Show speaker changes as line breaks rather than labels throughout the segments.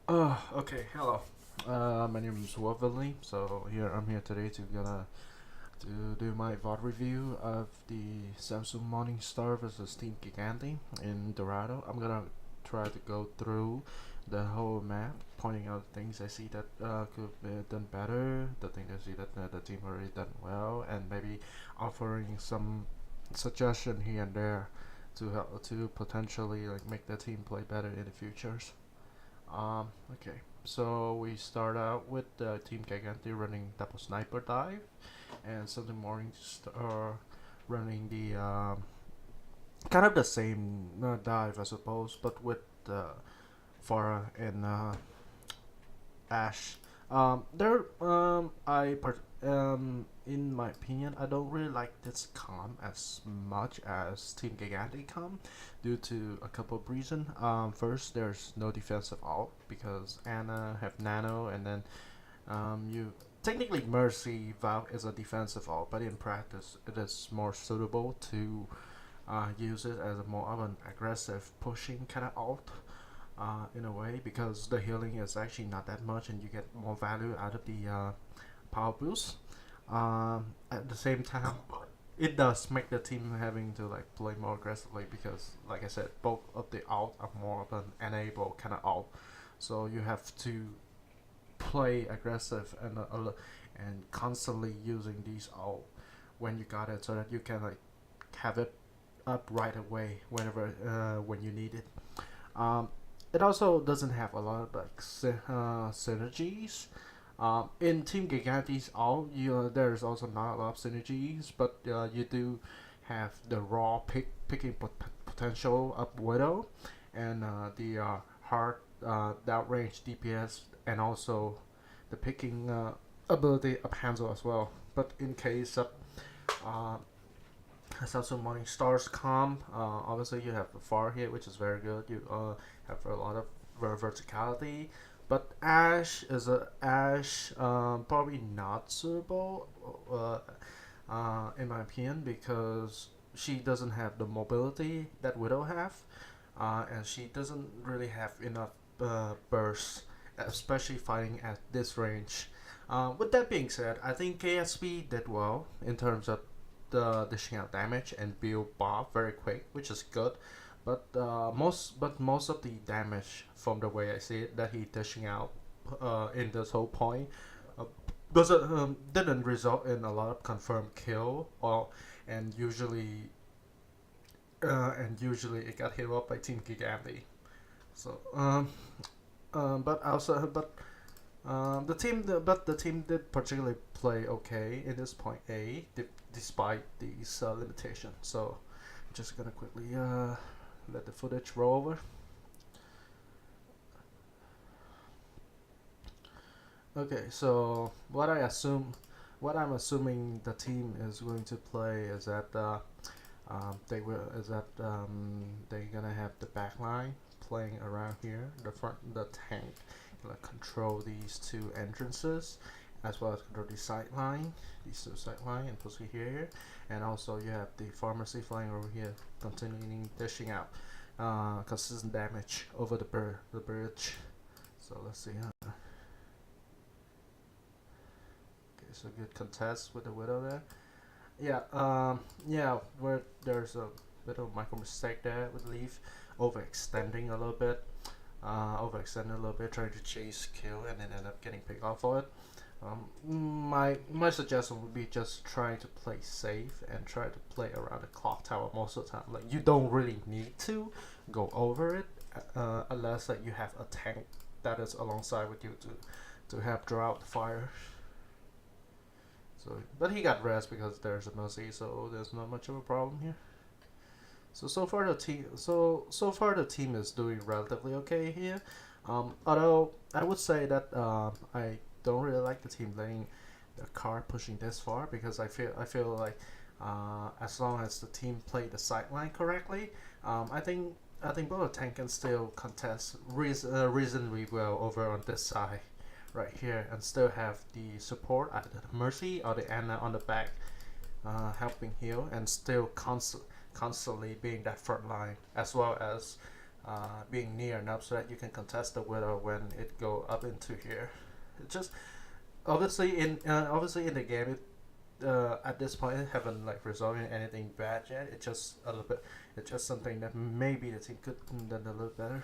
Okay, hello. My name is Wolverine. So I'm here today to do my VOD review of the Samsung Morningstar versus Team Gigante in Dorado. I'm gonna try to go through the whole map, pointing out things I see that could be done better, the things I see that the team already done well, and maybe offering some suggestion here and there to help to potentially like make the team play better in the futures. Okay, so we start out with Team Gigante running double sniper dive, and Sunday morning running the kind of the same dive, I suppose, but with Farah and Ash. There, in my opinion, I don't really like this comp as much as Team Gigante comp due to a couple of reasons. First, there's no defensive alt because Anna have Nano, and then you technically Mercy Valve is a defensive alt, but in practice, it is more suitable to use it as a more of an aggressive pushing kind of alt in a way because the healing is actually not that much and you get more value out of the power boost. At the same time, it does make the team having to like play more aggressively because, like I said, both of the alt are more of an enable kind of alt. So you have to play aggressive and constantly using these alt when you got it so that you can like have it up right away whenever when you need it. Um, it also doesn't have a lot of like synergies. In Team Gigante's all there's also not a lot of synergies, but you do have the raw picking potential of Widow and the hard downrange DPS and also the picking ability of Hansel as well. But in case of uh, Samsung Morning Stars comp. Obviously, you have the far hit, which is very good. You have a lot of verticality, but Ash probably not suitable, in my opinion, because she doesn't have the mobility that Widow have, and she doesn't really have enough burst, especially fighting at this range. With that being said, I think KSP did well in terms of the dishing out damage and build buff very quick, which is good. Most of the damage from the way I see it that he dishing out in this whole point uh, doesn't didn't result in a lot of confirmed kill or and usually usually it got hit up by Team Gigante. So but also but the team did particularly play okay in this point A, despite these limitations. So I'm just gonna quickly let the footage roll over. Okay, so what I'm assuming the team is going to play is that they're gonna have the back line playing around here, the tank gonna control these two entrances as well as control the side line, these two side line and push it here, and also you have the pharmacy flying over here, continuing dishing out consistent damage over the bridge. So let's see. Okay, so good contest with the widow there. Yeah, where there's a bit of micro mistake there with Leaf overextending a little bit, overextending a little bit, trying to chase kill, and then end up getting picked off for it. My suggestion would be just try to play safe and try to play around the clock tower most of the time. Like you don't really need to go over it unless like you have a tank that is alongside with you to help draw out the fire. So, but he got rest because there's a mercy, so there's not much of a problem here. So far the team is doing relatively okay here. Although I would say that I don't really like the team letting the car pushing this far because I feel like as long as the team play the sideline correctly, I think both the tank can still contest reasonably well over on this side right here and still have the support either the Mercy or the Anna on the back helping heal and still constantly being that front line as well as being near enough so that you can contest the widow when it go up into here. It just obviously in the game at this point it haven't like resolved anything bad yet. It's just a little bit. It's just something that maybe the team could have done a little better.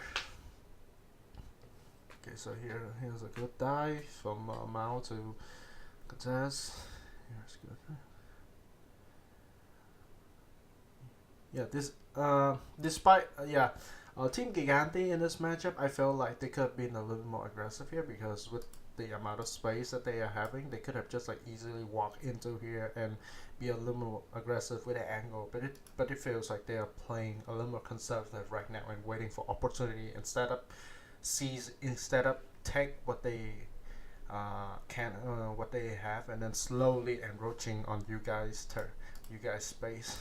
Okay, so here's a good dive from Mao to contest. Here's good. Yeah, this despite Team Gigante in this matchup, I felt like they could have been a little more aggressive here because with the amount of space that they are having, they could have just like easily walked into here and be a little more aggressive with the angle. But it feels like they are playing a little more conservative right now and waiting for opportunity instead of take what they what they have and then slowly encroaching on you guys space.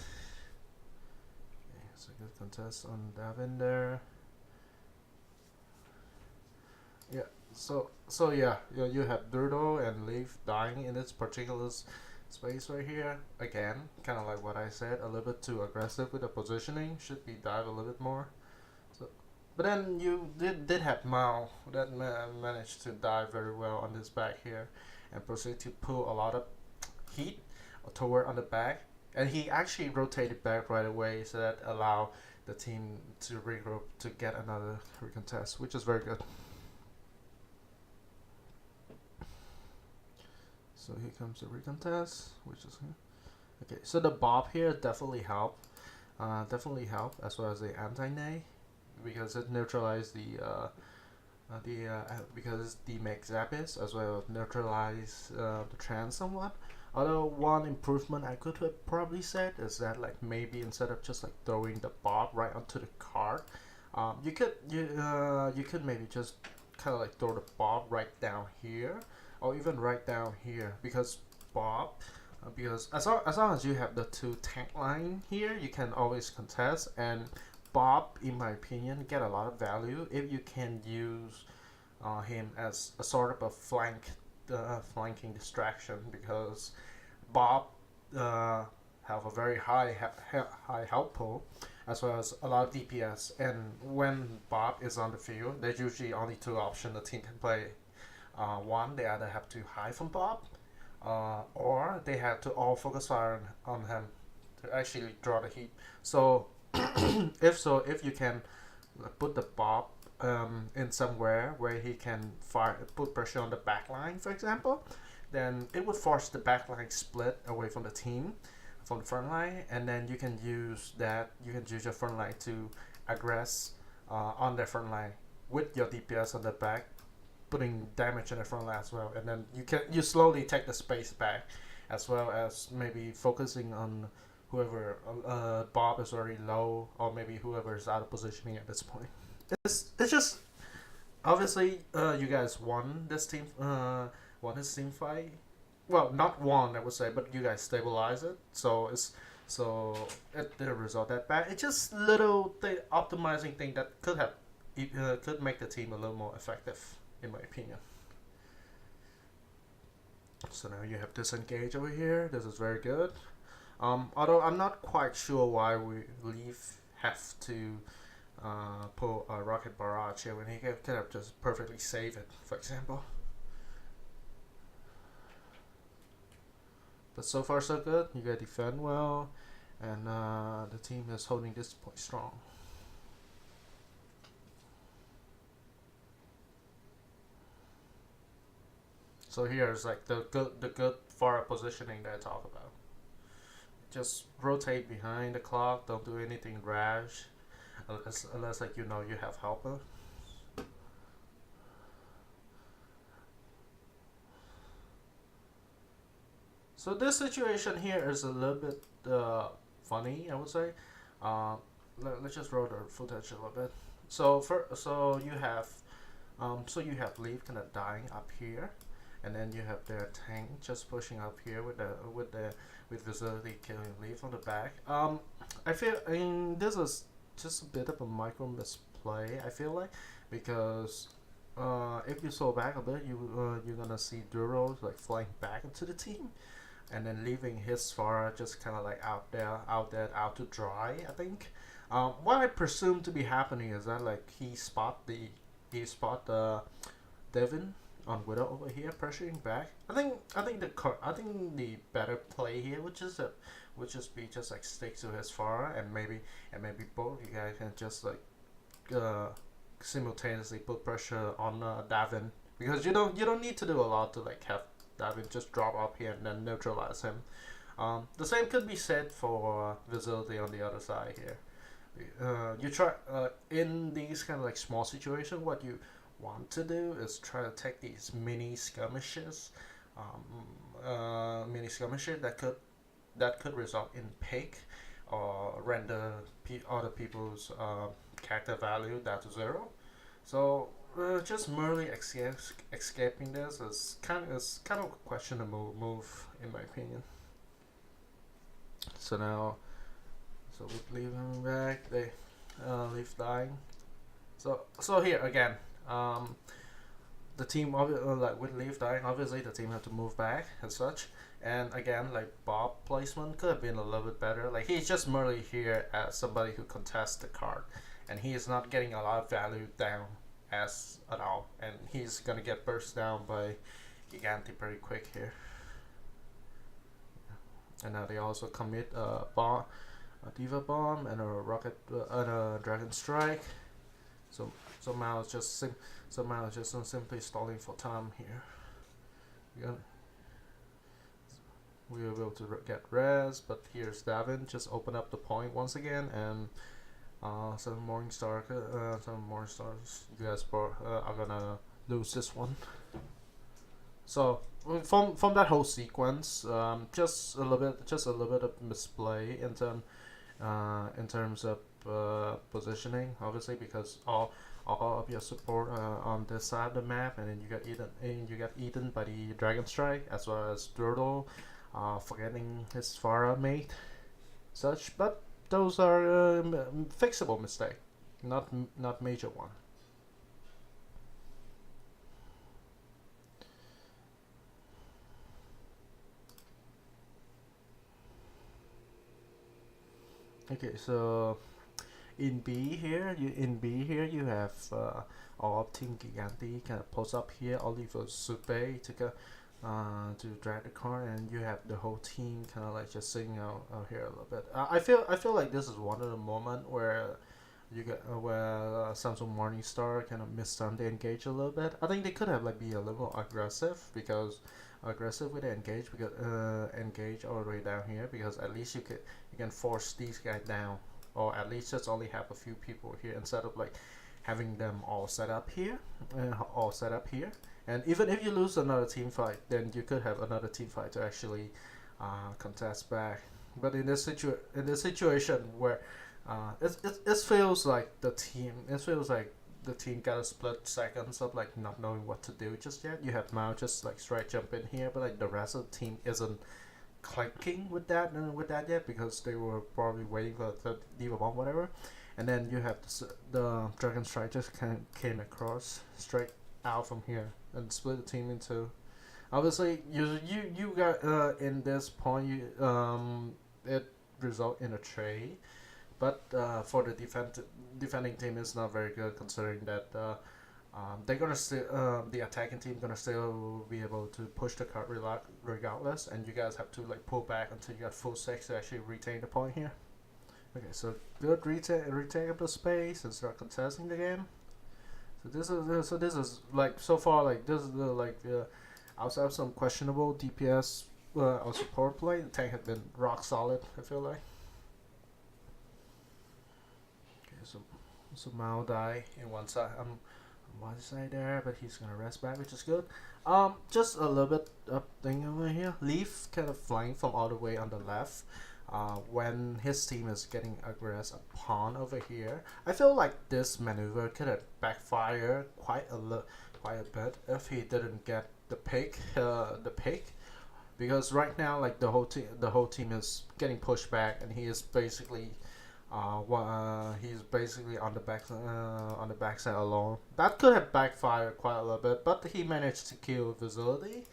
Okay, so good contest on Davin there. Yeah. So yeah, you have Dorado and Leaf dying in this particular space right here. Again, kind of like what I said, a little bit too aggressive with the positioning. Should be dive a little bit more. So, but then you did have Mao that managed to dive very well on this back here, and proceed to pull a lot of heat toward on the back, and he actually rotated back right away, so that allow the team to regroup to get another recontest, which is very good. So here comes the recontest, which is here. Okay, so the bob here definitely helped, as well as the anti-nay, because it neutralized because the make Zappis as well as neutralize the trans somewhat. Although one improvement I could have probably said is that like maybe instead of just like throwing the bob right onto the card, you could maybe just kind of like throw the bob right down here or even right down here, because bob because as long as you have the two tank line here, you can always contest, and bob in my opinion get a lot of value if you can use him as a sort of a flanking distraction, because bob have a very high health pool as well as a lot of DPS, and when bob is on the field, there's usually only two options the team can play. One, they either have to hide from Bob, or they have to all focus fire on him to actually draw the heat. So, if you can put the Bob in somewhere where he can put pressure on the back line, for example, then it would force the back line split away from the team, from the front line, and then you can use your front line to aggress on their front line with your DPS on the back, putting damage in the front line as well, and then you slowly take the space back, as well as maybe focusing on whoever Bob is already low, or maybe whoever is out of positioning at this point. It's just obviously you guys won this team fight. Well, not won I would say, but you guys stabilized it. It didn't result that bad. It's just little optimizing thing that could make the team a little more effective, in my opinion. So now you have disengage over here. This is very good. Although I'm not quite sure why we have to pull a rocket barrage here when he could have just perfectly saved it, for example. But so far so good. You guys defend well, and the team is holding this point strong. So here's like the good forward positioning that I talk about. Just rotate behind the clock. Don't do anything rash, unless like you have helper. So this situation here is a little bit funny, I would say. Let's just roll the footage a little bit. So you have Leaf kind of dying up here, and then you have their tank just pushing up here with Facility killing Leaf on the back. I mean this is just a bit of a micro misplay, I feel like, because if you slow back a bit, you're gonna see Duro like flying back into the team, and then leaving his Farah just kind of like out to dry, I think. What I presume to be happening is that like he spot the Devin on Widow over here pressuring back. I think the better play here would just be just like stick to his far and maybe both you guys can just like uh, simultaneously put pressure on Davin because you don't need to do a lot to like have Davin just drop up here and then neutralize him. The same could be said for Visibility on the other side here. You try in these kind of like small situations. What you want to do is try to take these mini skirmishes that could result in pick or render other people's character value down to zero. So just merely escaping this is kind of a questionable move in my opinion. So now, so with leaving back, they leave dying. So here again, um, the team like with leave dying, obviously the team had to move back and such. And again, like Bob placement could have been a little bit better. Like he's just merely here as somebody who contests the card, and he is not getting a lot of value down as at all, and he's gonna get burst down by Gigante pretty quick here. And now they also commit a Diva Bomb, and a Rocket and a Dragon Strike. So Mao is just simply stalling for time here. Yeah, we were able to get res, but here's Davin just open up the point once again, and some Morning Stars. You guys are gonna lose this one. So from that whole sequence, just a little bit of misplay in terms of positioning, obviously because all of your support on this side of the map, and then you got eaten by the Dragon Strike as well as Dorado, forgetting his Farah mate, such. But those are fixable mistake, not major one. Okay, so in B here you have all of Team Gigante kind of pulls up here, only for Supe to drag the car, and you have the whole team kind of like just sitting out here a little bit. I feel like this is one of the moment where you get where Samsung Morningstar kind of missed on the engage a little bit. I think they could have like be a little more aggressive with the engage, because engage all the way down here, because at least you can force these guys down, or at least just only have a few people here instead of like having them all set up here. And even if you lose another team fight, then you could have another team fight to actually contest back. But in this situation where it feels like the team got a split seconds of like not knowing what to do just yet. You have Mao just like straight jump in here, but like the rest of the team isn't clicking with that yet, because they were probably waiting for the Diva Bomb, whatever. And then you have the Dragon Strike just kind of came across straight out from here and split the team into. Obviously, you got in this point, it result in a trade, but for the defending team is not very good, considering that they're gonna still the attacking team gonna still be able to push the card regardless, and you guys have to like pull back until you got full six to actually retain the point here. Okay, so good retain up the space and start contesting the game. So this is like so far, like this is the outside of some questionable DPS or support play, the tank had been rock solid, I feel like. Okay, so Mao die in one side. On one side there, but he's gonna rest back, which is good. Just a little bit up thing over here. Leaf kind of flying from all the way on the left. When his team is getting aggressive upon over here, I feel like this maneuver could have backfired quite a bit if he didn't get the pick, because right now like the whole team is getting pushed back, and he's basically on the backside alone. That could have backfired quite a little bit, but he managed to kill Visibility,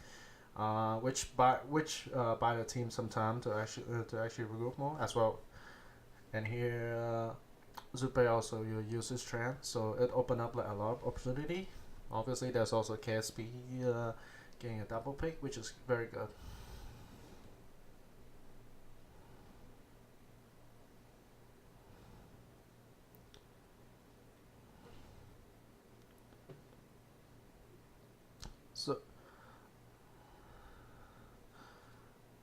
which buy the team some time to actually regroup more as well. And here Zupe also you use his trend, so it opened up like a lot of opportunity. Obviously, there's also KSP getting a double pick, which is very good. So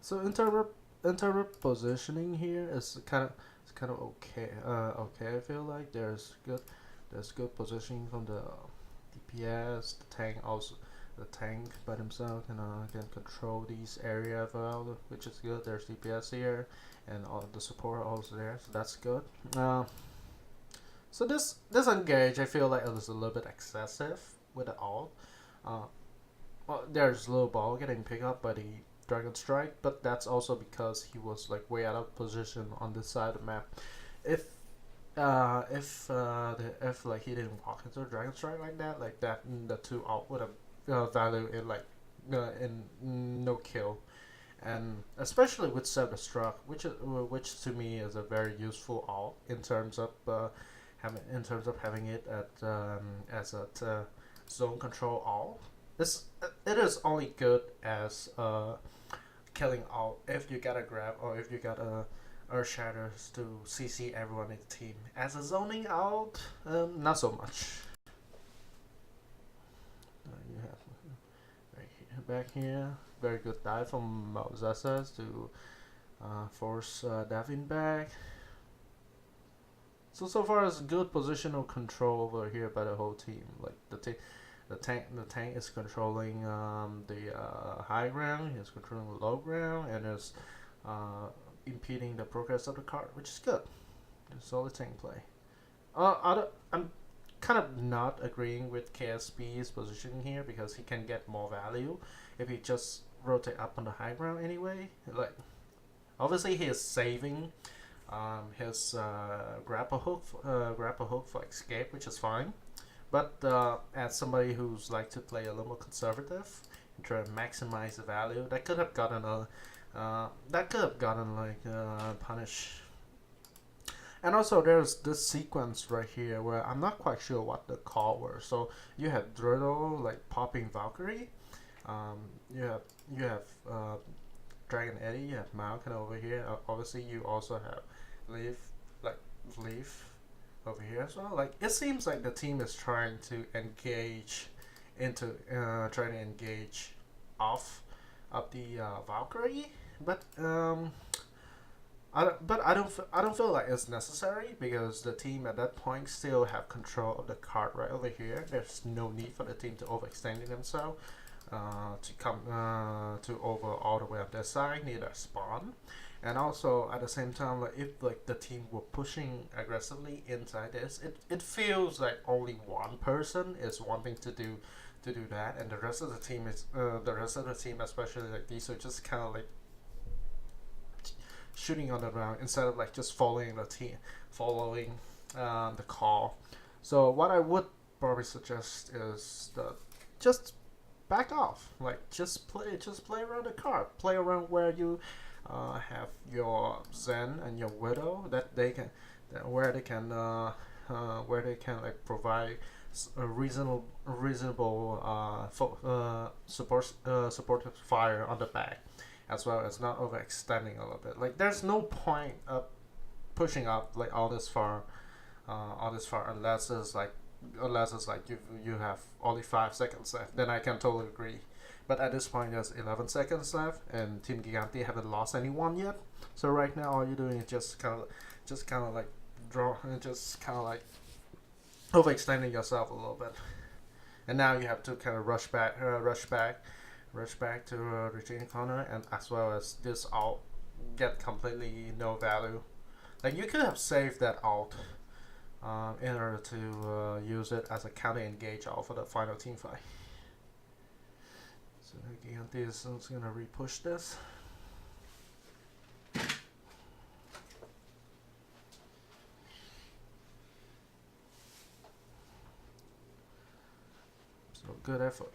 so in terms of positioning here is kind of okay. Okay, I feel like there's good positioning from the DPS. The tank also, the tank by himself can control these area well, which is good. There's DPS here, and all the support also there, so that's good. Uh, so this engage, I feel like it was a little bit excessive with the ult. Uh, well, there's low ball getting picked up by the Dragon Strike, but that's also because he was like way out of position on this side of the map. If if like he didn't walk into a Dragon Strike like that, the two ult would have value in like no kill, and especially with self-destruct, which to me is a very useful ult in terms of having it at as a zone control ult. It is only good as killing ult if you got a grab or if you got a Earth Shatters to CC everyone in the team. As a zoning ult, not so much. You have right here, back here, very good dive from Zessas to force Davin back. So far it's good positional control over here by the whole team. Like the tank is controlling the high ground, he's controlling the low ground, and is impeding the progress of the card, which is good. It's solid tank play. I'm kind of not agreeing with KSB's positioning here because he can get more value if he just rotate up on the high ground anyway. Like, obviously he is saving his grapple hook for escape, which is fine. But as somebody who's like to play a little more conservative and try to maximize the value, that could have gotten like punish. And also, there's this sequence right here where I'm not quite sure what the call was. So you have Dorado like popping Valkyrie. Um, you have Dragon Eddy. You have Malkin over here. Obviously, you also have Leaf like Leaf over here as well. Like it seems like the team is trying to engage trying to engage off of the Valkyrie, but I don't feel like it's necessary because the team at that point still have control of the card right over here. There's no need for the team to overextend themselves to come to over all the way up their side near their spawn. And also at the same time, like if like the team were pushing aggressively inside this, it feels like only one person is wanting to do that, and the rest of the team especially like these, are just kind of like shooting on the ground instead of like just following the call. So what I would probably suggest is that just back off, like just play around the card, play around where you have your Zen and your Widow that they can where they can like provide a reasonable supportive fire on the back, as well as not overextending a little bit. Like there's no point of pushing up like all this far unless it's like you have only 5 seconds left. Then I can totally agree. But at this point, there's 11 seconds left, and Team Gigante haven't lost anyone yet. So right now, all you're doing is just kind of like draw, and just kind of like overextending yourself a little bit. And now you have to kind of rush back to Regina Corner, and as well as this ult get completely no value. Like you could have saved that ult in order to use it as a counter engage ult for the final team fight. So Gigante is gonna repush this. So good effort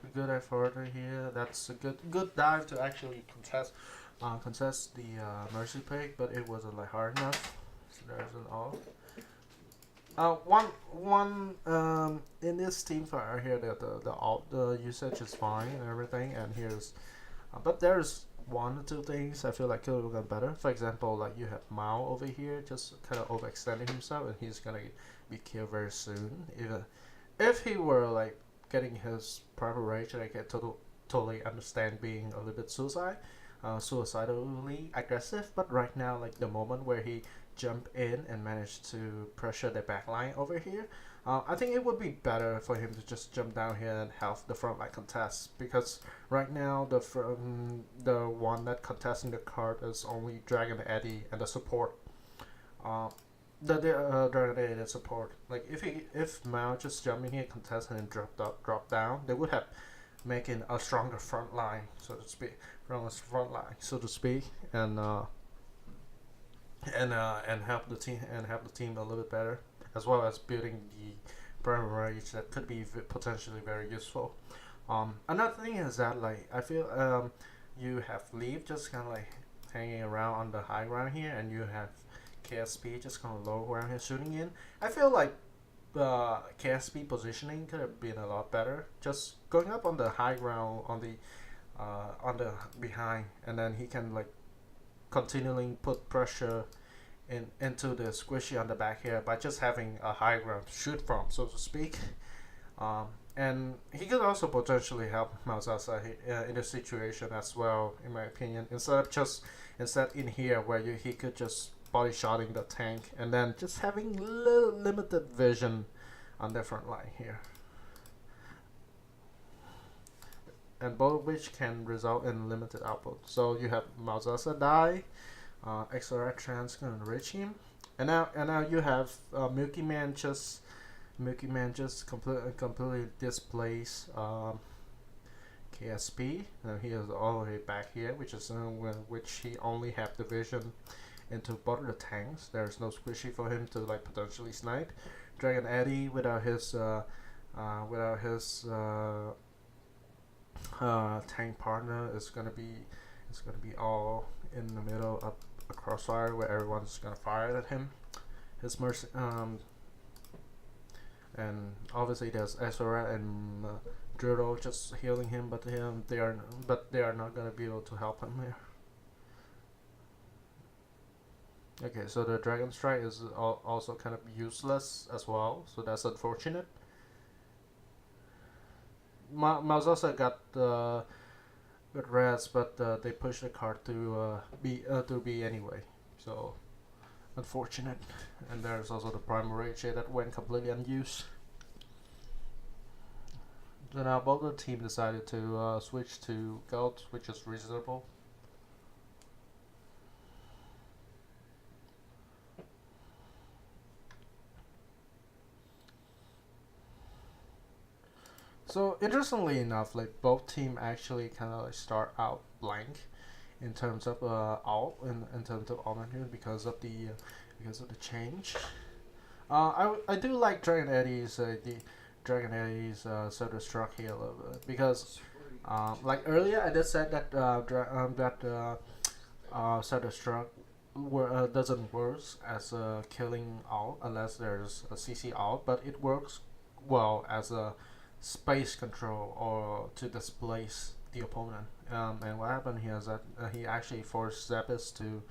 right here. That's a good dive to actually contest the Mercy pick, but it wasn't like hard enough. So there's an all. One in this team fire here, the alt the usage is fine and everything, and here's but there's one or two things I feel like could have gone better. For example, like you have Mao over here, just kind of overextending himself, and he's gonna be killed very soon. If he were like getting his proper rage, I can totally understand being a little bit suicidally aggressive. But right now, like the moment where he jumped in and managed to pressure the back line over here, I think it would be better for him to just jump down here and help the front line contest, because right now the one that contesting the card is only Dragon Eddy and the support. Uh, the Dragon Eddy and support. Like if Mao just jumped in here, contest and drop down, they would have making a stronger front line, so to speak, and help the team a little bit better, as well as building the primary rage that could be potentially very useful. Another thing is that like I feel you have Leaf just kind of like hanging around on the high ground here, and you have KSP just kind of low ground here shooting in. I feel like the KSP positioning could have been a lot better. Just going up on the high ground on the behind, and then he can like continually put pressure into the squishy on the back here by just having a high ground to shoot from, so to speak. And he could also potentially help Mausasa in this situation as well, in my opinion. Instead in here where he could just body shotting the tank and then just having limited vision on the front line here, and both of which can result in limited output. So you have Mausasa die, XRX Trans gonna enrich him, and now you have Milky Man just completely displace KSP. He is all the way back here, which he only have the vision into both of the tanks. There's no squishy for him to like potentially snipe. Dragon Eddy without his tank partner is gonna be all in the middle of a crossfire where everyone's gonna fire at him. His mercy and obviously there's Ezra and Dorado just healing him, but they are not gonna be able to help him here. Okay, so the Dragon Strike is also kind of useless as well, so that's unfortunate. Mausasa got good reds, but they pushed the card to B anyway, so unfortunate. And there's also the primary rage that went completely unused. So now both the team decided to switch to gold, which is reasonable. So interestingly enough, like both team actually kind of like start out blank in terms of in terms of alternatives because of the change. I do like Dragon Eddy's self-destruct here a little bit, because like earlier I just said that self-destruct doesn't work as a killing alt unless there's a CC alt, but it works well as a space control or to displace the opponent. And what happened here is that he actually forced Zappis to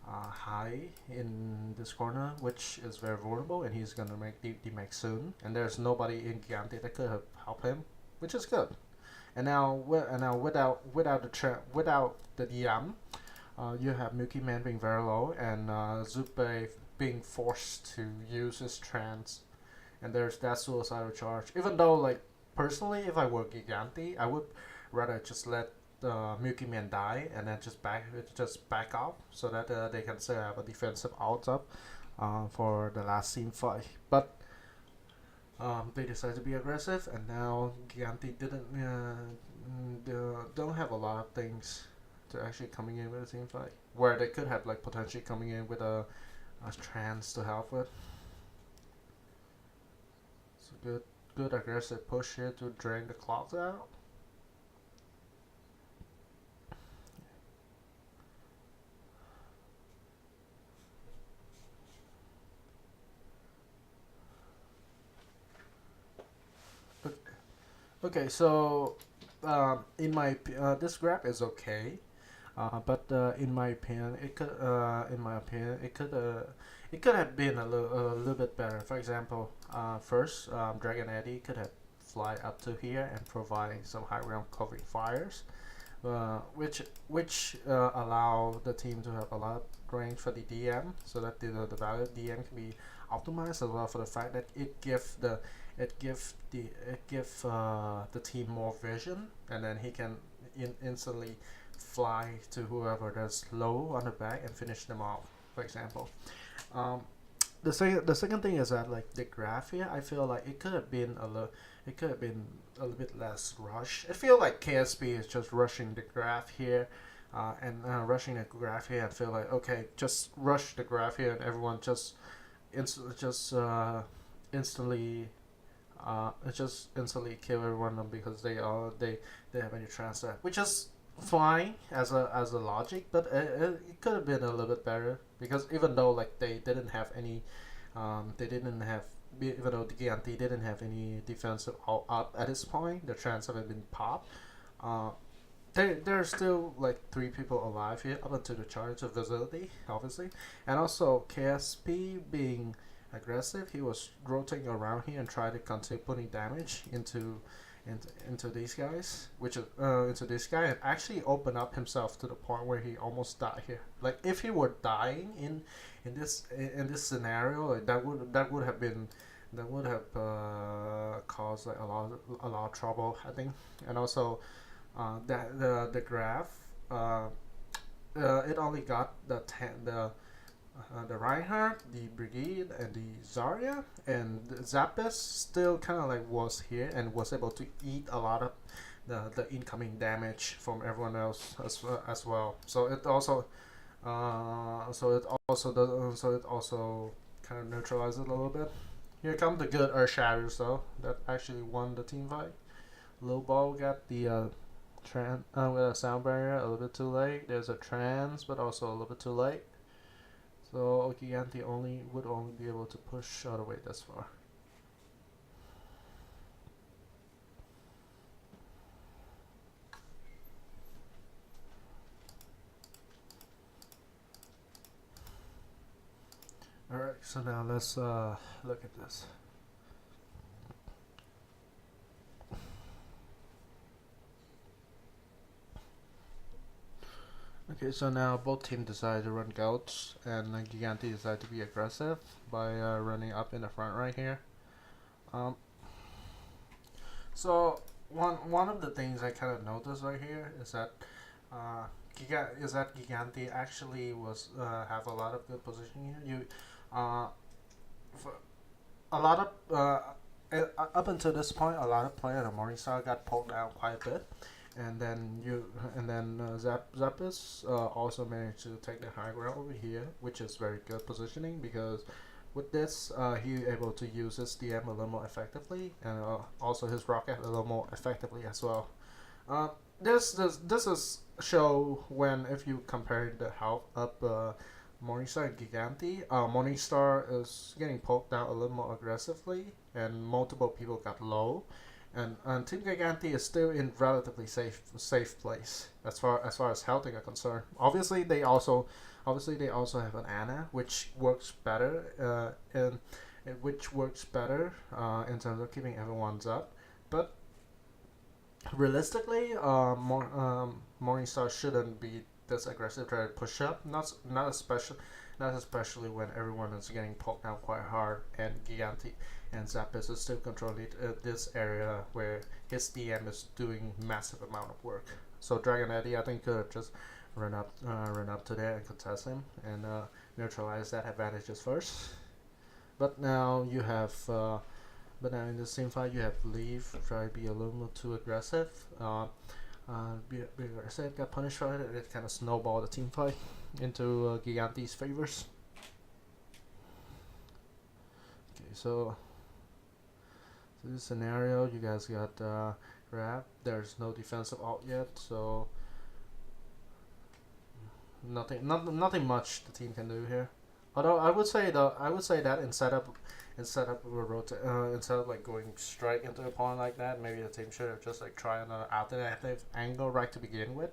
high in this corner, which is very vulnerable, and he's gonna make the make soon. And there's nobody in Gigante that could help him, which is good. And now, without the DM, you have Milky Man being very low, and Zupe being forced to use his trance, and there's that suicidal charge. Even though, like personally, if I were Gigante, I would rather just let Milky Man die and then just back off, so that they can still have a defensive out up for the last team fight. But they decided to be aggressive, and now Gigante don't have a lot of things to actually coming in with a team fight, where they could have like potentially coming in with a trans to help with. So good aggressive push here to drain the clocks out. Okay, so this grab is okay. But in my opinion, it could have been a little bit better. For example, first, Dragon Eddy could have fly up to here and provide some high ground covering fires, which allow the team to have a lot of range for the DM, so that the value of DM can be optimized, as well for the fact that it give the team more vision, and then he can instantly fly to whoever that's low on the back and finish them off. For example, um, the second thing is that like the graph here, I feel like it could have been a little bit less rush. I feel like KSP is just rushing the graph here. And rushing the graph here, I feel like okay, just rush the graph here, and everyone just instantly just instantly kill everyone of them because they have any transfer, which is fine as a logic, but it could have been a little bit better because even though like they didn't have even though the Giganti didn't have any defensive all up at this point, the transfer had been popped. Uh, there are still like three people alive here up until the charge of visibility, obviously, and also KSP being aggressive. He was rotating around here and trying to continue putting damage into these guys, which is into this guy, and actually open up himself to the point where he almost died here. Like if he were dying in this scenario, like that would have caused like a lot of trouble, I think. And also the graph, it only got the Reinhardt, the Brigade, and the Zarya, and Zappis still kind of like was here and was able to eat a lot of the incoming damage from everyone else as well. So it also kind of neutralizes it a little bit. Here come the good Earth Shatters though that actually won the team fight. Low ball got the with a sound barrier a little bit too late. There's a trans, but also a little bit too late. So Gigante would only be able to push all the way this far. Alright, so now let's look at this. Okay, so now both teams decided to run Gouts, and Gigante decided to be aggressive by running up in the front right here. Um, so one of the things I kind of noticed right here is that Gigante actually was have a lot of good positioning here. Uh, for a lot of up until this point, a lot of players on Morningstar got pulled down quite a bit, and then Zappis also managed to take the high ground over here, which is very good positioning because with this he able to use his DM a little more effectively, and also his rocket a little more effectively as well. Uh, this is show when if you compare the health up Morningstar and Gigante, Morningstar is getting poked out a little more aggressively, and multiple people got low, and Team Gigante is still in relatively safe place as health are concerned. Obviously they also have an Ana, which works better which works better in terms of keeping everyone's up, but realistically, Morningstar shouldn't be this aggressive trying to push up. Not especially when everyone is getting poked out quite hard, and Gigante and Zappis is still controlling this area where his DM is doing massive amount of work. So Dragon Eddy, I think, could have just run up to there and contest him and neutralize that advantages first. But now you have but now in the same fight, you have Leaf try to be a little more too aggressive. Be aggressive, got punished for it, and it kind of snowballed the team fight into Gigante's favors. Okay, so this scenario, you guys got grab. There's no defensive out yet, so nothing much the team can do here, Although I would say that instead of like going straight into a pawn like that, maybe the team should have just like tried another alternative angle right to begin with.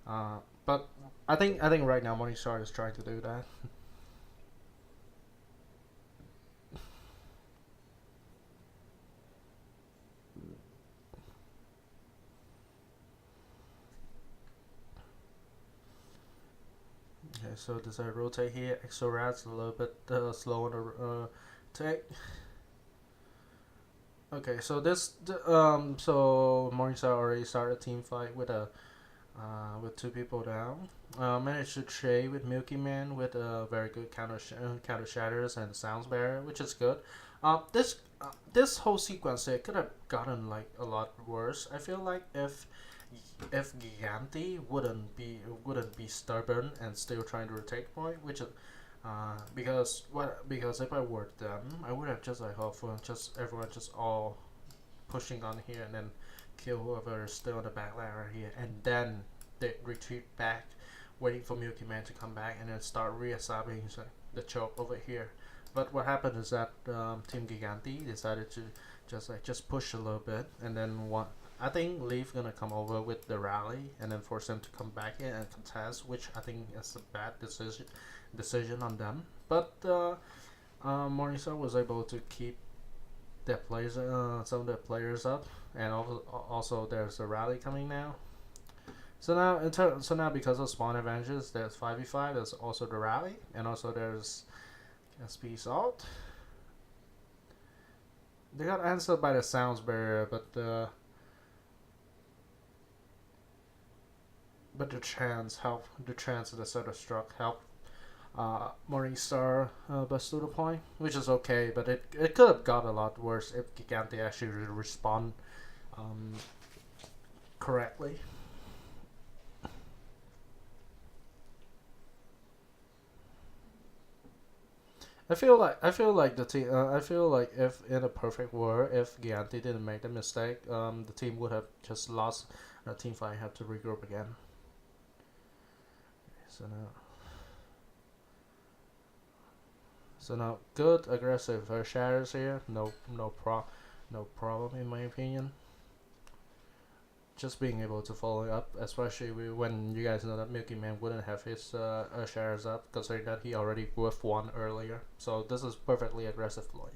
But I think right now Morningstar is trying to do that. Okay, so does I rotate here? Exorat's a little bit slow on the take. Okay, so so Morningstar already started a team fight with two people down. Managed to trade with Milky Man with a very good counter shatters and sounds barrier, which is good. This whole sequence here could have gotten like a lot worse. I feel like if Giganti wouldn't be stubborn and still trying to retake point, which is because if I were them, I would have just like hoped for just everyone just all pushing on here and then kill whoever is still on the back line right here, and then they retreat back, waiting for Milky Man to come back and then start reestablishing the choke over here. But what happened is that Team Giganti decided to just push a little bit, and then one. I think Leaf gonna come over with the rally and then force them to come back in and contest, which I think is a bad decision on them. But Morningstar was able to keep their players, some of their players up, and also there's a rally coming now. So now because of spawn advantages, there's 5v5. There's also the rally, and also there's SP Salt. They got answered by the sounds barrier, but the chance of the set of struck help Morningstar bust to the point, which is okay, but it could have got a lot worse if Gigante actually respond um, correctly. I feel like the team. I feel like if in a perfect world, if Giganti didn't make the mistake, the team would have just lost. The team fight have to regroup again. So now, so now, good aggressive shatters here. No problem in my opinion. Just being able to follow up, especially when you guys know that Milky Man wouldn't have his shares up, considering that he already with one earlier. So this is perfectly aggressive play.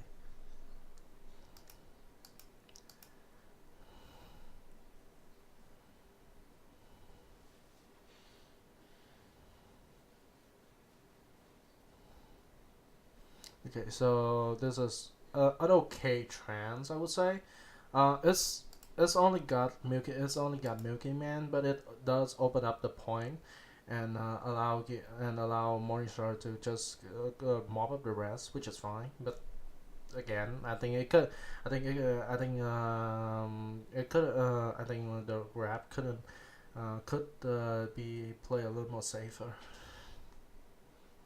Okay, so this is an okay trans, I would say. It's it's only got Milky Man, but it does open up the point and allow Morningstar to just mop up the rest, which is fine. But again, I think the rap couldn't could be play a little more safer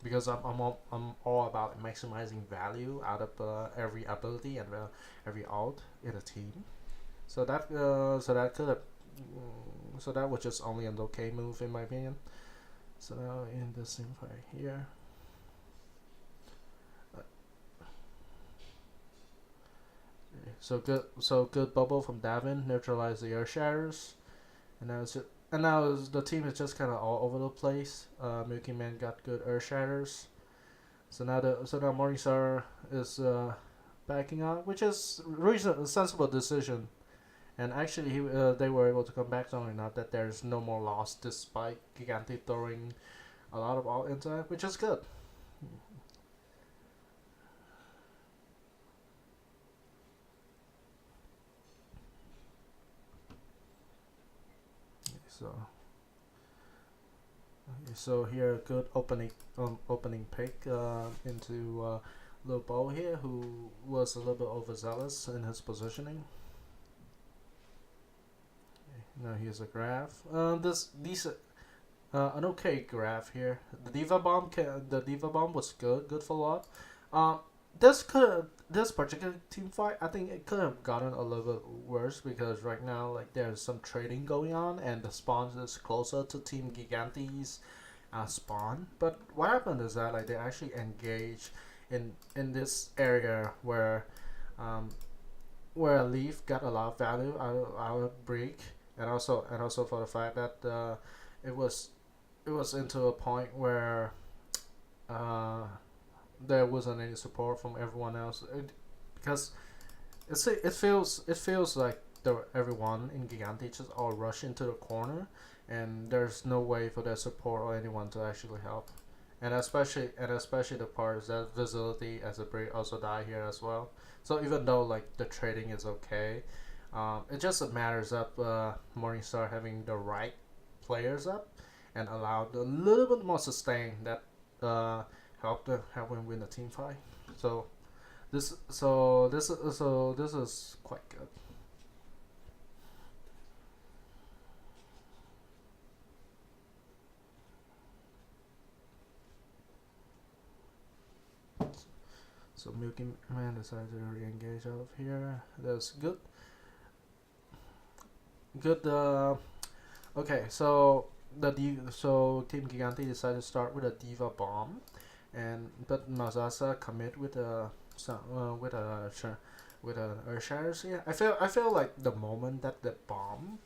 because I'm all about maximizing value out of every ability and every alt in a team. So that could have so that was just only an okay move in my opinion. So now in the same fight here. Uh, so good bubble from Davin neutralize the air shatters, and now the team is just kind of all over the place. Milky Man got good air shatters, so now Morningstar is backing up, which is a sensible decision. And actually, they were able to come back strong enough that there's no more loss despite Gigante throwing a lot of all into it, which is good. So, so here a good opening pick into Lil Bo here, who was a little bit overzealous in his positioning. Now here's a graph. This these an okay graph here. The Diva Bomb was good for a lot. This particular team fight, I think it could have gotten a little bit worse because right now like there's some trading going on and the spawn is closer to Team Gigante's spawn. But what happened is that like they actually engage in this area um, where a leaf got a lot of value out of brick, and also for the fact that it was it was into a point where uh, there wasn't any support from everyone else because it feels like everyone in Gigante just all rush into the corner, and there's no way for their support or anyone to actually help. And especially the parts that visibility as a break also die here as well. So even though like the trading is okay, it just matters of Morningstar having the right players up and allowed a little bit more sustain that uh, help him win the team fight. So this is quite good. So Milky Man decided to re-engage out of here. That's good. Good. Okay, so so Team Gigante decided to start with a Diva bomb, and but Mazasa commit with a with a with a Earth Shatters. Yeah, I feel like the moment that the bomb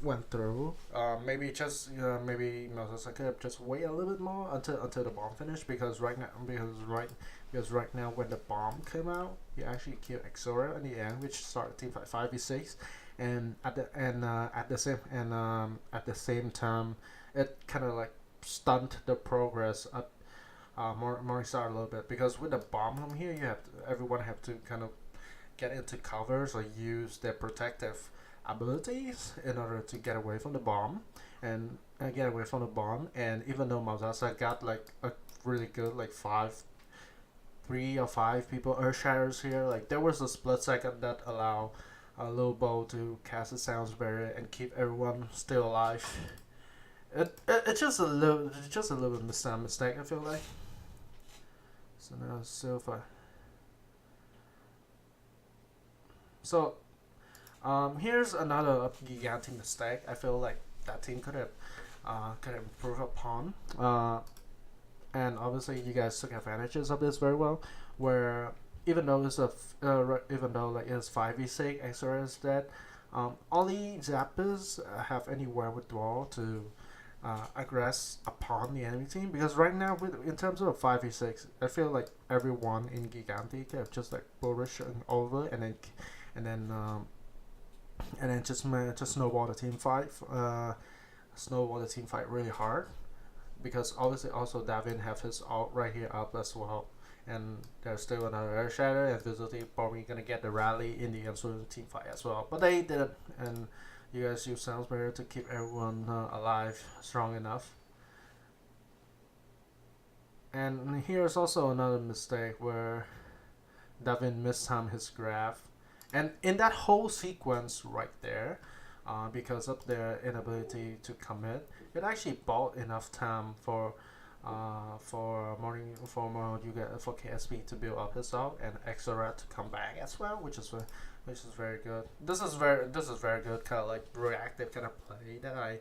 went through, maybe Mazasa could have just wait a little bit more until the bomb finished because right now when the bomb came out, he actually killed Exora in the end, which started team fight 5v6, and at the same time, it kind of like stunned the progress of Morningstar a little bit because with the bomb from here, everyone have to kind of get into covers or use their protective abilities in order to get away from the bomb and even though Mausasa got like a really good like 3 or 5 people Earth Shatters here. Like there was a split second that allow a little bow to cast a sounds barrier and keep everyone still alive. It's just a little mistake. I feel like. So now Silva. So here's another gigantic mistake. I feel like that team could improve upon. And obviously you guys took advantages of this very well. Where even though like it's 5v6 extra is dead, only Zappas have any wherewithal to aggress upon the enemy team because right now in terms of 5v6, I feel like everyone in Gigante can just like bullish and over and then um, and then just snowball the team fight really hard because obviously also Davin have his ult right here up as well. And there's still another Air Shatter and Visibility probably gonna get the rally in the ensuing team fight as well. But they didn't, and you guys use Sounds Barrier to keep everyone alive strong enough. And here's also another mistake where Davin mistimed his graph. And in that whole sequence right there, because of their inability to commit, it actually bought enough time for KSP to build up his ult and Exora to come back as well, which is very good. This is very good kind of like reactive kind of play that I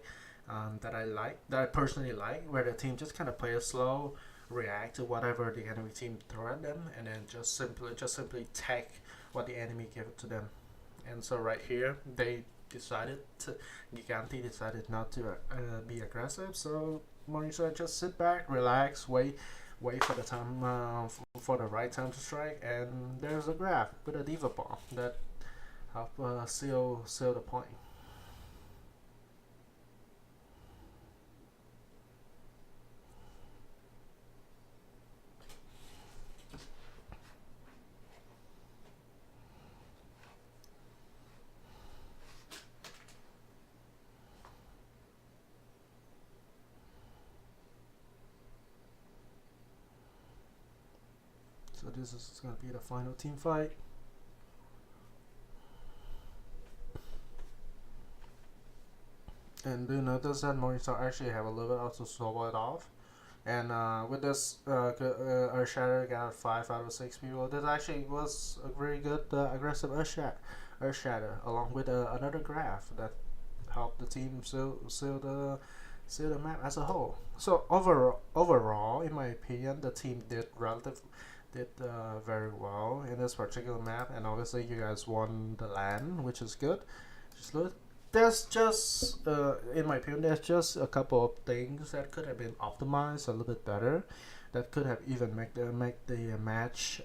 personally like, where the team just kind of play it slow, react to whatever the enemy team throw at them, and then just simply take what the enemy give to them. And so right here Gigante decided not to be aggressive, so Morningstar just sit back, relax, wait for the time for the right time to strike, and there's a graph with a diva bomb that help seal the point. So this is gonna be the final team fight. And do notice that Morningstar actually have a little bit also solo it off. And with this Earth Shatter got 5 out of 6 people. This actually was a very good aggressive Earth Shatter along with another graph that helped the team seal see the map as a whole. So overall, in my opinion, the team did very well in this particular map, and obviously you guys won the land, which is good. Just good. There's just, in my opinion, there's just a couple of things that could have been optimized a little bit better. That could have even make the match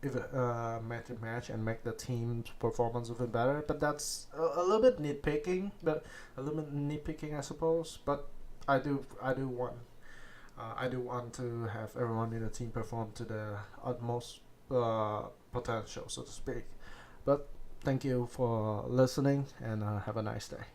even make the match and make the team's performance even better. But that's a little bit nitpicking, I suppose. But I do want to have everyone in the team perform to the utmost potential, so to speak. But thank you for listening, and have a nice day.